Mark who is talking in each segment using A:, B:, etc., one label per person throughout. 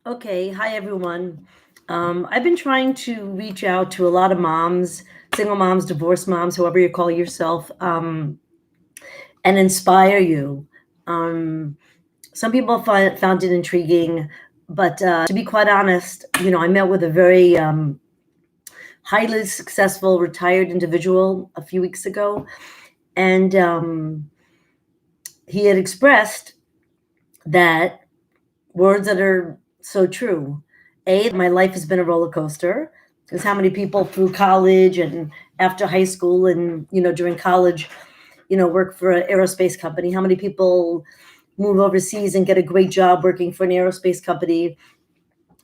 A: Okay, hi everyone. I've been trying to reach out to a lot of moms, single moms, divorced moms, whoever you call yourself, and inspire you. Um, some people found it intriguing, but to be quite honest, I met with a very highly successful retired individual a few weeks ago, and he had expressed that words that are so true. My life has been a roller coaster. Because how many people through college and after high school and during college, work for an aerospace company? How many people move overseas and get a great job working for an aerospace company?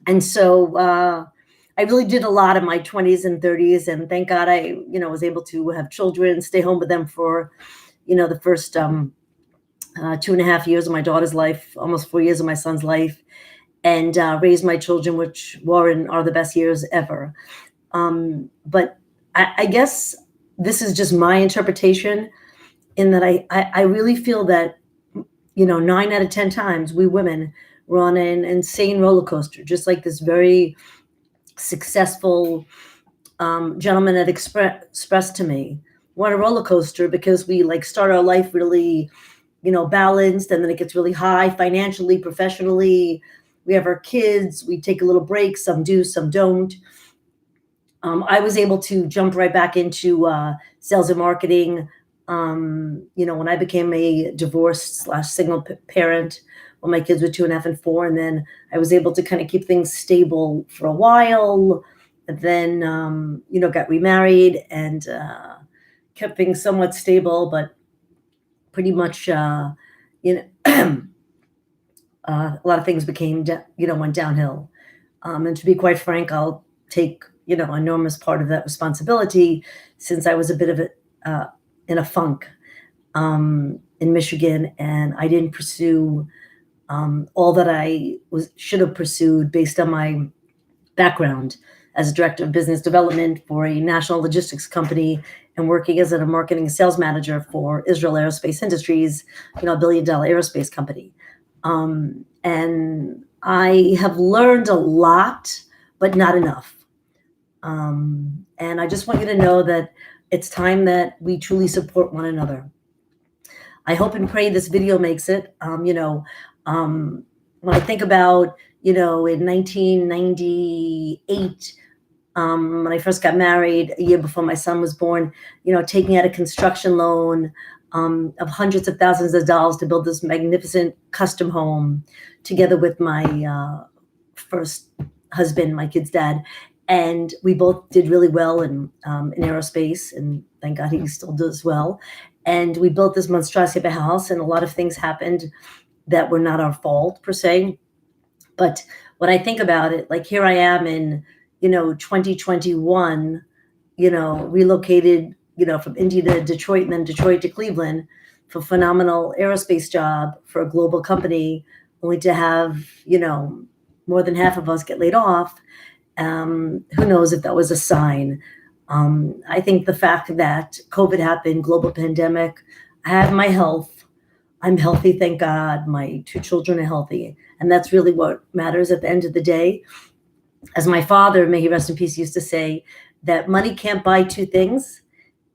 A: And so I really did a lot in my 20s and 30s, and thank God I was able to have children, stay home with them for the first 2.5 years of my daughter's life, almost 4 years of my son's life, and raise my children, which Warren are the best years ever. But I guess this is just my interpretation in that I really feel that, 9 out of 10 times we women were on an insane roller coaster, just like this very successful gentleman had expressed to me. What a roller coaster, because we like start our life really balanced, and then it gets really high financially, professionally. We have our kids, we take a little break, some do, some don't. I was able to jump right back into sales and marketing. When I became a divorced slash single parent, when my kids were 2.5 and 4, and then I was able to kind of keep things stable for a while. And then, got remarried and kept things somewhat stable, but pretty much, you know, a lot of things went downhill. And to be quite frank, I'll take, enormous part of that responsibility, since I was a bit of in a funk in Michigan, and I didn't pursue all that should have pursued based on my background as a director of business development for a national logistics company, and working as a marketing and sales manager for Israel Aerospace Industries, $1 billion aerospace company. And I have learned a lot, but not enough. And I just want you to know that it's time that we truly support one another. I hope and pray this video makes it. When I think about, in 1998, when I first got married, a year before my son was born, taking out a construction loan of hundreds of thousands of dollars to build this magnificent custom home, together with my first husband, my kid's dad. And we both did really well in aerospace, and thank God he still does well. And we built this monstrosity of a house, and a lot of things happened that were not our fault per se. But when I think about it, like here I am in 2021, relocated, from India to Detroit, and then Detroit to Cleveland, for a phenomenal aerospace job for a global company, only to have, more than half of us get laid off. Who knows if that was a sign? I think the fact that COVID happened, global pandemic, I have my health. I'm healthy, thank God. My two children are healthy. And that's really what matters at the end of the day. As my father, may he rest in peace, used to say, that money can't buy two things.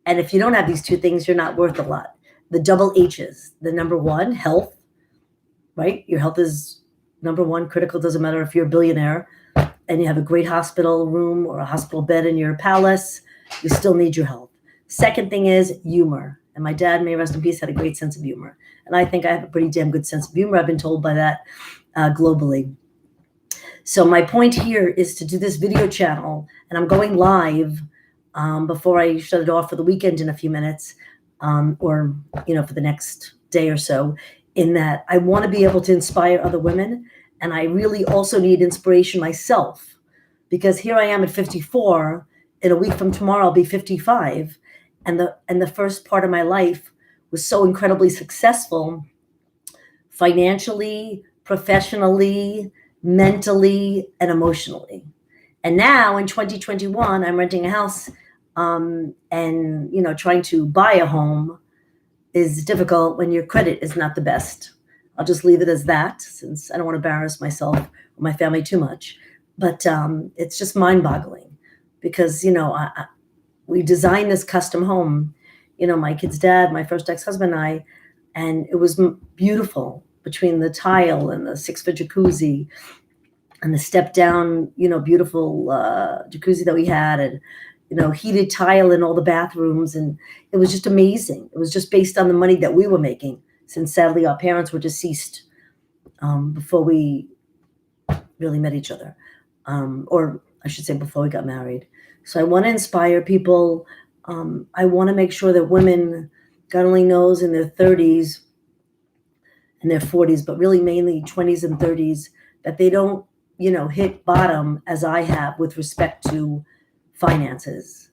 A: And if you don't have these two things, you're not worth a lot. The double H's. The number one, health, right? Your health is number one, critical. Doesn't matter if you're a billionaire and you have a great hospital room or a hospital bed in your palace, you still need your health. Second thing is humor. And my dad, may rest in peace, had a great sense of humor. And I think I have a pretty damn good sense of humor. I've been told by that globally. So my point here is to do this video channel, and I'm going live before I shut it off for the weekend in a few minutes, or for the next day or so, in that I want to be able to inspire other women, and I really also need inspiration myself, because here I am at 54. In a week from tomorrow, I'll be 55, and the first part of my life was so incredibly successful, financially, professionally, mentally, and emotionally. And now in 2021, I'm renting a house, and trying to buy a home is difficult when your credit is not the best. I'll just leave it as that, since I don't want to embarrass myself or my family too much. But it's just mind-boggling because, we designed this custom home, my kid's dad, my first ex-husband, and I, and it was beautiful between the tile and the 6-foot jacuzzi and the step down, beautiful jacuzzi that we had, and heated tile in all the bathrooms, and it was just amazing. It was just based on the money that we were making, since sadly our parents were deceased before we really met each other, or I should say before we got married. So I want to inspire people. I want to make sure that women, God only knows, in their 30s and their 40s, but really mainly 20s and 30s, that they don't, hit bottom as I have with respect to finances.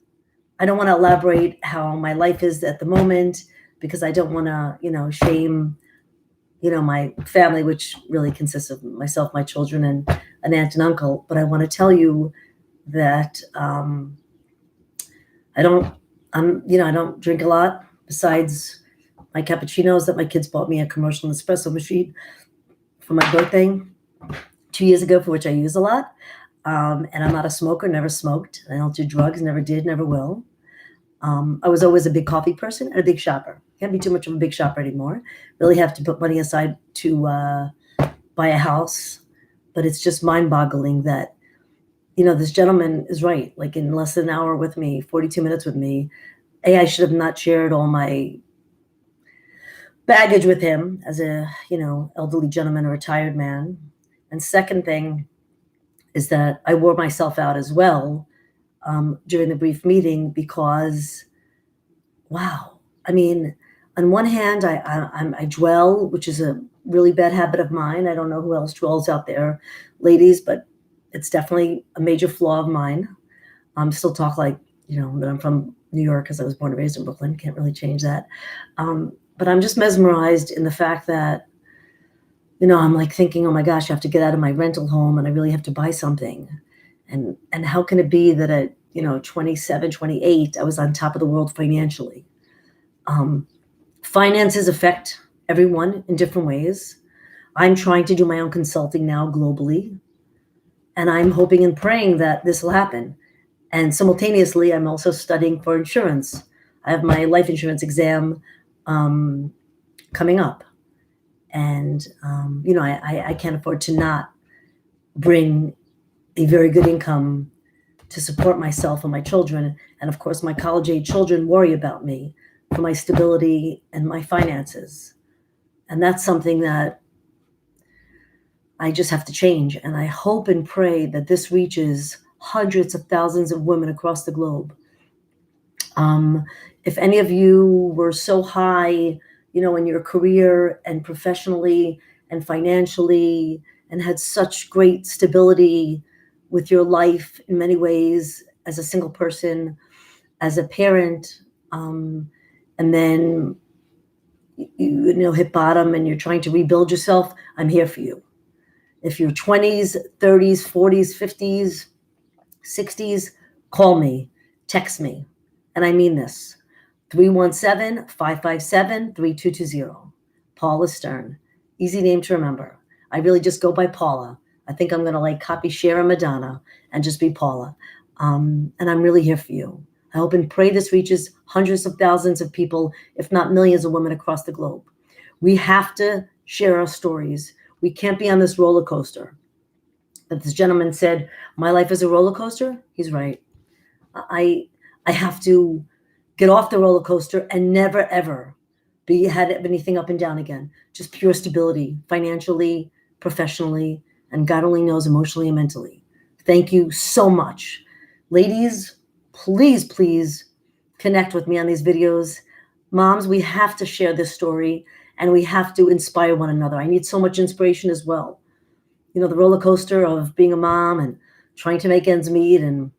A: I don't want to elaborate how my life is at the moment because I don't want to, shame, my family, which really consists of myself, my children, and an aunt and uncle. But I want to tell you that I don't drink a lot besides my cappuccinos that my kids bought me a commercial espresso machine for my birthday 2 years ago, for which I use a lot. And I'm not a smoker, never smoked. I don't do drugs, never did, never will. I was always a big coffee person and a big shopper. Can't be too much of a big shopper anymore. Really have to put money aside to buy a house. But it's just mind-boggling that, this gentleman is right. Like in less than an hour with me, 42 minutes with me, I should have not shared all my baggage with him as a, elderly gentleman, a retired man. And second thing is that I wore myself out as well during the brief meeting because, wow, I mean, on one hand, I dwell, which is a really bad habit of mine. I don't know who else dwells out there, ladies, but it's definitely a major flaw of mine. Still talk like, that I'm from New York because I was born and raised in Brooklyn. Can't really change that. But I'm just mesmerized in the fact that, I'm like thinking, oh my gosh, I have to get out of my rental home and I really have to buy something. And how can it be that at, 27, 28, I was on top of the world financially? Finances affect everyone in different ways. I'm trying to do my own consulting now globally, and I'm hoping and praying that this will happen. And simultaneously, I'm also studying for insurance. I have my life insurance exam coming up. And, I can't afford to not bring a very good income to support myself and my children. And of course, my college-age children worry about me for my stability and my finances. And that's something that I just have to change. And I hope and pray that this reaches hundreds of thousands of women across the globe. If any of you were so high, in your career and professionally and financially, and had such great stability with your life in many ways as a single person, as a parent, and then you hit bottom and you're trying to rebuild yourself, I'm here for you. If you're 20s, 30s, 40s, 50s, 60s, call me, text me. And I mean this. 317-557-3220. Paula Stern. Easy name to remember. I really just go by Paula. I think I'm going to copy Cher and Madonna and just be Paula. And I'm really here for you. I hope and pray this reaches hundreds of thousands of people, if not millions of women across the globe. We have to share our stories. We can't be on this roller coaster. But this gentleman said, my life is a roller coaster. He's right. I have to get off the roller coaster and never, ever had anything up and down again. Just pure stability, financially, professionally, and God only knows emotionally and mentally. Thank you so much. Ladies, please, please connect with me on these videos. Moms, we have to share this story and we have to inspire one another. I need so much inspiration as well. The roller coaster of being a mom and trying to make ends meet and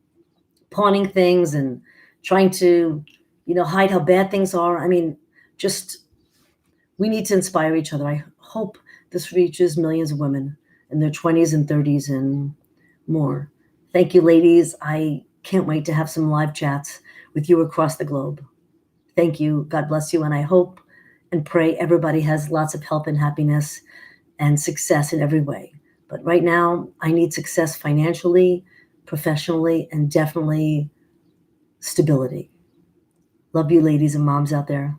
A: pawning things and trying to, hide how bad things are. I mean, we need to inspire each other. I hope this reaches millions of women in their 20s and 30s and more. Thank you, ladies. I can't wait to have some live chats with you across the globe. Thank you. God bless you. And I hope and pray everybody has lots of health and happiness and success in every way. But right now, I need success financially, professionally, and definitely stability. Love you, ladies and moms out there.